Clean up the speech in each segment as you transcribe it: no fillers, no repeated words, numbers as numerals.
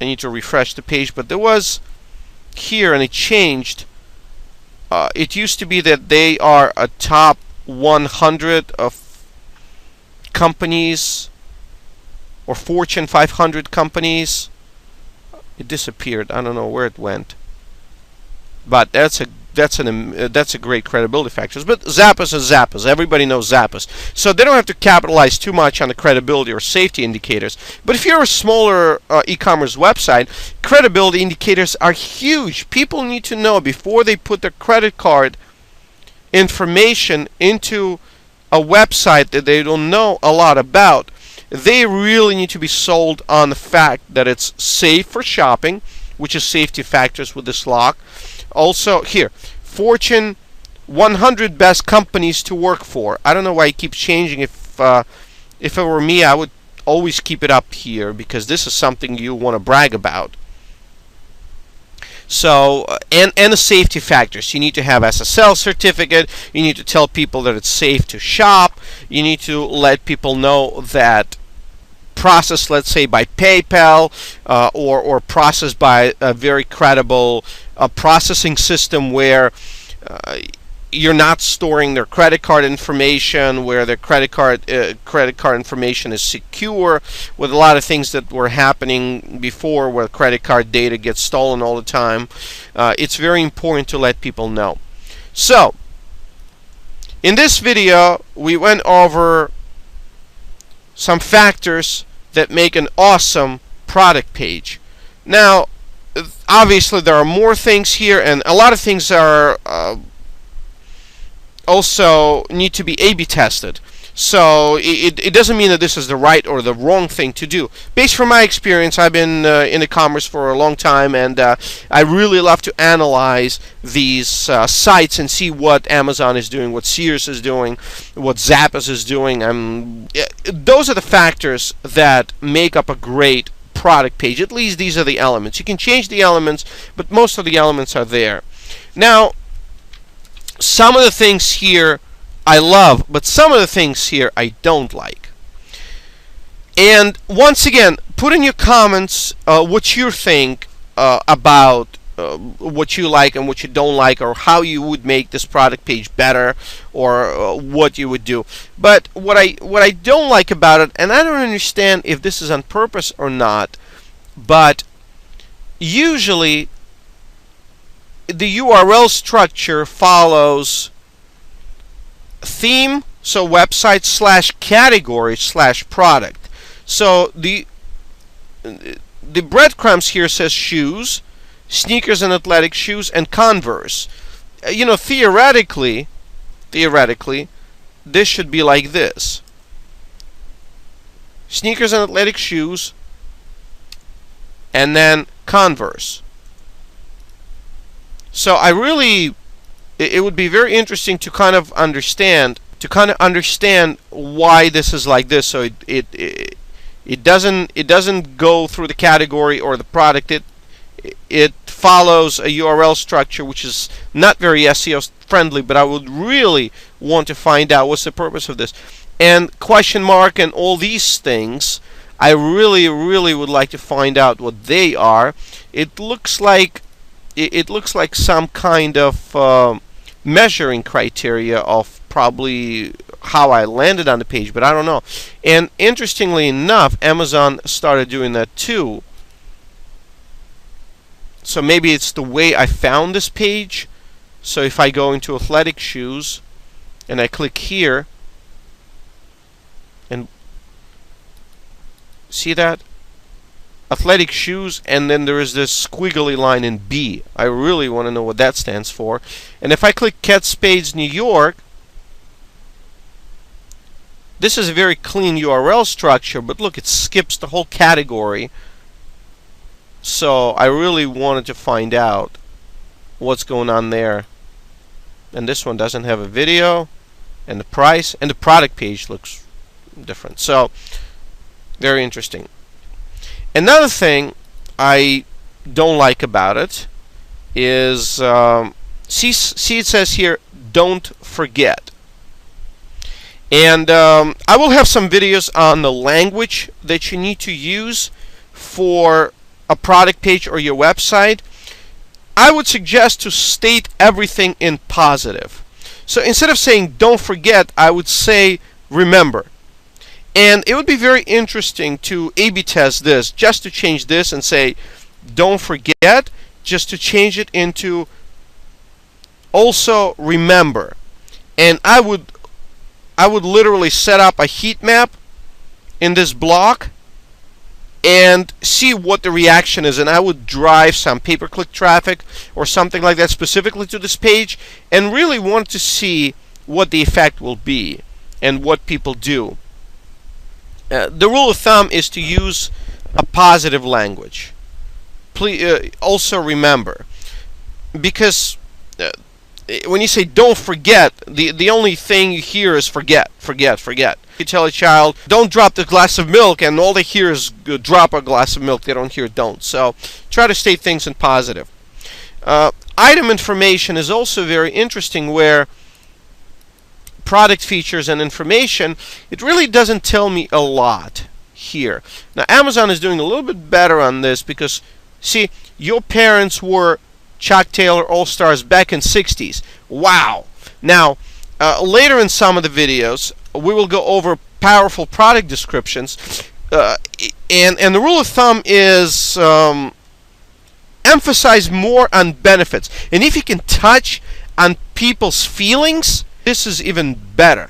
I need to refresh the page, but there was here, and it changed. It used to be that they are a top 100 of companies, or Fortune 500 companies. It disappeared. I don't know where it went. But that's a great credibility factor. But Zappos is Zappos. Everybody knows Zappos. So they don't have to capitalize too much on the credibility or safety indicators. But if you're a smaller e-commerce website, credibility indicators are huge. People need to know before they put their credit card information into a website that they don't know a lot about. They really need to be sold on the fact that it's safe for shopping, which is safety factors with this lock. Also, here, Fortune 100 best companies to work for. I don't know why it keeps changing. If it were me, I would always keep it up here because this is something you want to brag about. So, and the safety factors. You need to have SSL certificate. You need to tell people that it's safe to shop. You need to let people know that processed, let's say, by PayPal or processed by a very credible processing system where you're not storing their credit card information, where their credit card information is secure, with a lot of things that were happening before where credit card data gets stolen all the time. It's very important to let people know. So, in this video, we went over some factors that make an awesome product page. Now, obviously there are more things here, and a lot of things are also need to be A/B tested. So it doesn't mean that this is the right or the wrong thing to do. Based from my experience, I've been in e-commerce for a long time, and I really love to analyze these sites and see what Amazon is doing, what Sears is doing, what Zappos is doing. Those are the factors that make up a great product page. At least these are the elements. You can change the elements, but most of the elements are there. Now, some of the things here I love, but some of the things here I don't like. And once again, put in your comments what you think about what you like and what you don't like, or how you would make this product page better, or what you would do. But what I don't like about it, and I don't understand if this is on purpose or not, but usually the URL structure follows theme, so website / category / product. So the breadcrumbs here says shoes, sneakers and athletic shoes, and Converse. You know, theoretically, this should be like this: sneakers and athletic shoes, and then Converse. So it would be very interesting to kind of understand why this is like this. So it doesn't go through the category or the product. It follows a URL structure which is not very SEO friendly, but I would really want to find out what's the purpose of this. And question mark and all these things, I really would like to find out what they are. It looks like some kind of measuring criteria of probably how I landed on the page, but I don't know. And interestingly enough, Amazon started doing that too. So maybe it's the way I found this page. So if I go into athletic shoes and I click here, and see that? Athletic shoes, and then there is this squiggly line in B. I really want to know what that stands for. And if I click Kate Spades New York, this is a very clean URL structure, but look, it skips the whole category. So I really wanted to find out what's going on there. And this one doesn't have a video, and the price, and the product page looks different. So very interesting. Another thing I don't like about it is, see it says here, don't forget. And I will have some videos on the language that you need to use for a product page or your website, I would suggest to state everything in positive. So instead of saying don't forget, I would say remember. And it would be very interesting to A/B test this, just to change this and say don't forget, just to change it into also remember. And I would literally set up a heat map in this block and see what the reaction is, and I would drive some pay-per-click traffic or something like that specifically to this page and really want to see what the effect will be and what people do. The rule of thumb is to use a positive language. Please also remember, because when you say don't forget, the only thing you hear is forget, forget, forget. You tell a child, don't drop the glass of milk, and all they hear is drop a glass of milk. They don't hear don't. So try to state things in positive. Item information is also very interesting, where product features and information, it really doesn't tell me a lot here. Now Amazon is doing a little bit better on this, because see, your parents were Chuck Taylor All-Stars back in '60s. Wow. Now later in some of the videos we will go over powerful product descriptions, and the rule of thumb is emphasize more on benefits, and if you can touch on people's feelings, this is even better.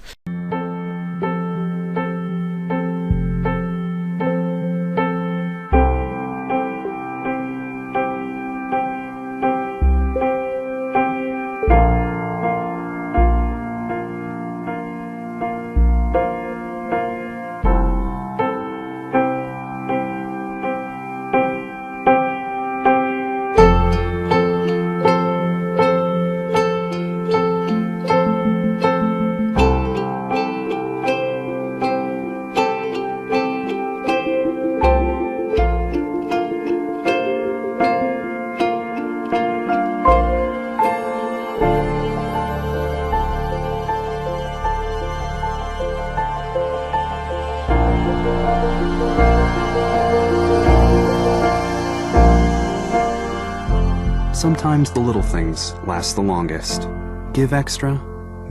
Sometimes the little things last the longest. Give extra,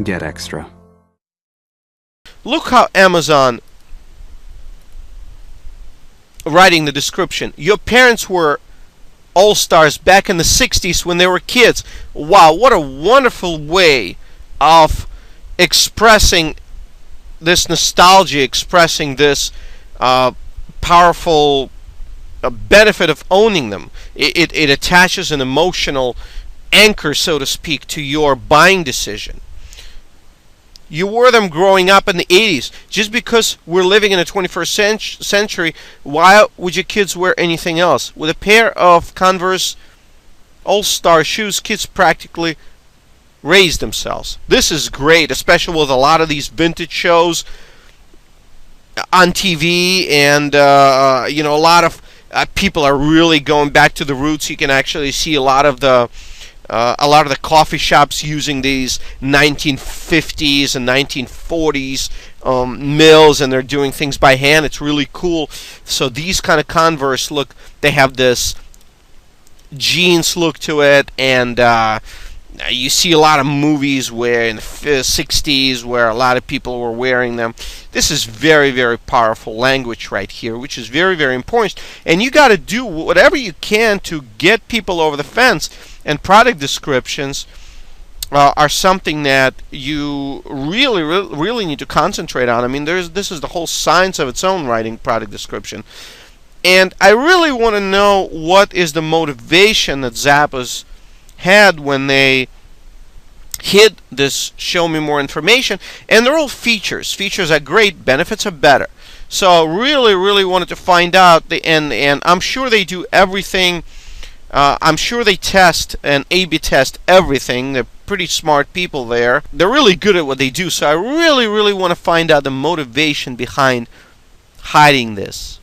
get extra. Look how Amazon writing the description. Your parents were all-stars back in the '60s when they were kids. Wow, what a wonderful way of expressing this nostalgia, expressing this powerful benefit of owning them. It attaches an emotional anchor, so to speak, to your buying decision. You wore them growing up in the '80s. Just because we're living in the 21st century, why would your kids wear anything else? With a pair of Converse All-Star shoes, kids practically raise themselves. This is great, especially with a lot of these vintage shows on TV, and a lot of people are really going back to the roots. You can actually see a lot of the coffee shops using these 1950s and 1940s mills, and they're doing things by hand. It's really cool. So these kind of Converse look, they have this jeans look to it, and you see a lot of movies where in the '60s where a lot of people were wearing them. This is very, very powerful language right here, which is very, very important. And you got to do whatever you can to get people over the fence. And product descriptions are something that you really need to concentrate on. I mean, this is the whole science of its own, writing product description. And I really want to know what is the motivation that Zappos had when they hid this show me more information. And they're all features. Features are great, benefits are better. So really wanted to find out, and I'm sure they do everything. I'm sure they test and A/B test everything. They're pretty smart people there. They're really good at what they do. So I really want to find out the motivation behind hiding this.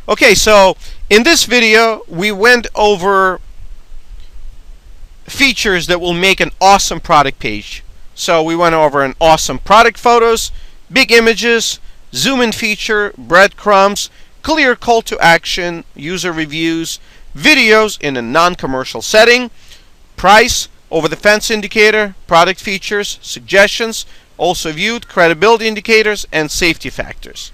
Okay, so in this video we went over features that will make an awesome product page. So we went over an awesome product photos, big images, zoom in feature, breadcrumbs, clear call to action, user reviews, videos in a non-commercial setting, price, over the fence indicator, product features, suggestions, also viewed, credibility indicators, and safety factors.